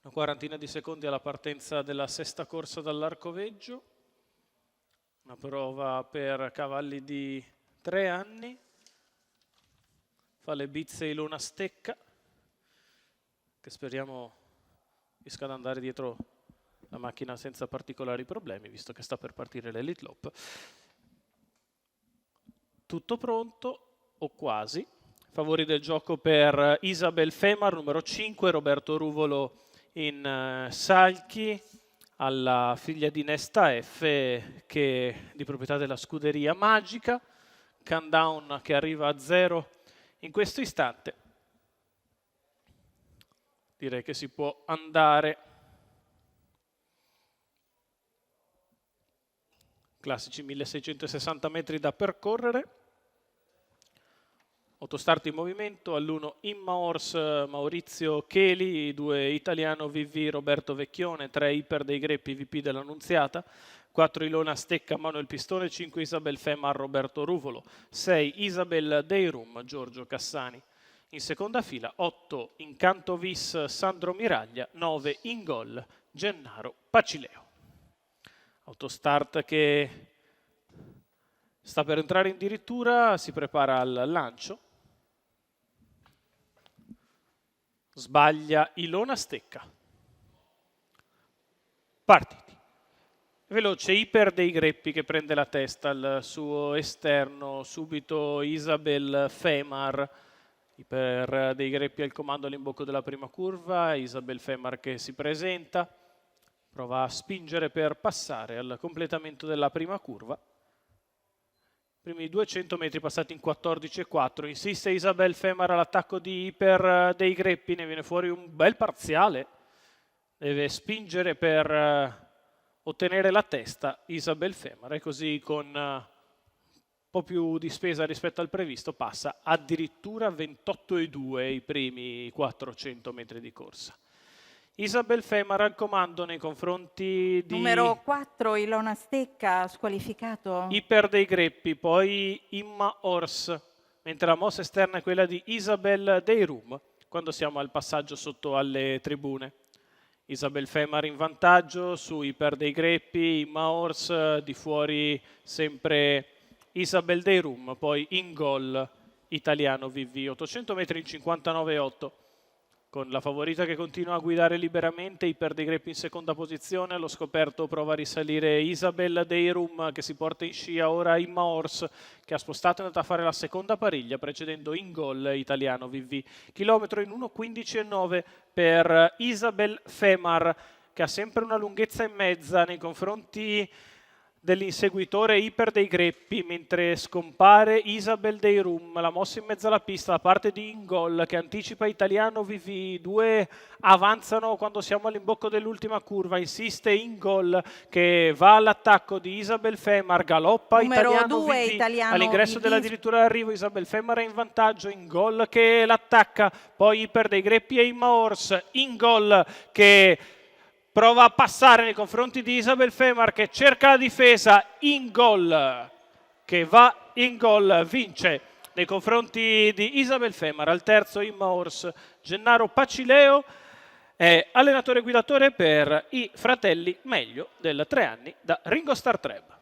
Una quarantina di secondi alla partenza della sesta corsa dall'Arcoveggio, una prova per cavalli di 3 anni, fa le bizze Ilona Stecca, che speriamo riesca ad andare dietro la macchina senza particolari problemi, visto che sta per partire l'Elite Loop. Tutto pronto, o quasi. Favori del gioco per Isabel Femar, numero 5, Roberto Ruvolo in salchi, alla figlia di Nesta F, che è di proprietà della scuderia Magica. Countdown che arriva a 0 in questo istante. Direi che si può andare. Classici 1660 metri da percorrere. Autostart in movimento, all'1 Imma Horse Maurizio Cheli, 2 Italiano VV Roberto Vecchione, 3 Iper dei Greppi VP dell'Annunziata, 4 Ilona Stecca Manuel Pistone, 5 Isabel Femar Roberto Ruvolo, 6 Isabel Deirum Giorgio Cassani. In seconda fila 8 Incanto Vis Sandro Miraglia, 9 in gol Gennaro Pacileo. Autostart che sta per entrare addirittura, si prepara al lancio. Sbaglia Ilona Stecca. Partiti. Veloce Iper dei Greppi che prende la testa al suo esterno, subito Isabel Femar. Iper dei Greppi al comando all'imbocco della prima curva, Isabel Femar che si presenta, prova a spingere per passare al completamento della prima curva. Primi 200 metri passati in 14,4, insiste Isabel Femar all'attacco di Iper dei Greppi, ne viene fuori un bel parziale, deve spingere per ottenere la testa Isabel Femar e così con un po' più di spesa rispetto al previsto passa addirittura 28,2 i primi 400 metri di corsa. Isabel Femar al comando nei confronti di numero 4 Ilona Stecca, squalificato. Iper dei Greppi, poi Imma Horse, mentre la mossa esterna è quella di Isabel Deirum quando siamo al passaggio sotto alle tribune. Isabel Femar in vantaggio su Iper dei Greppi, Imma Horse, di fuori sempre Isabel Deirum, poi in gol Italiano VV, 800 metri in 59,8. Con la favorita che continua a guidare liberamente, Iper dei Greppi in seconda posizione, allo scoperto prova a risalire Isabel Deirum che si porta in scia ora Imma Horse che ha spostato e è andata a fare la seconda pariglia precedendo in gol Italiano VV. Chilometro in 1,15,9 per Isabel Femar che ha sempre una lunghezza in mezza nei confronti dell'inseguitore Iper dei Greppi, mentre scompare Isabel Deirum, la mossa in mezzo alla pista da parte di Ingol che anticipa Italiano VV, due avanzano quando siamo all'imbocco dell'ultima curva, insiste Ingol che va all'attacco di Isabel Femar, galoppa numero Italiano 2 VV, Italiano all'ingresso VV. dell'addirittura d'arrivo Isabel Femar è in vantaggio, Ingol che l'attacca, poi Iper dei Greppi e Imma Horse, Ingol che prova a passare nei confronti di Isabel Femar che cerca la difesa, in gol, che va in gol, vince nei confronti di Isabel Femar. Al terzo Imma Horse, Gennaro Pacileo è allenatore e guidatore per i fratelli Meglio del 3 anni da Ringo Star Treb.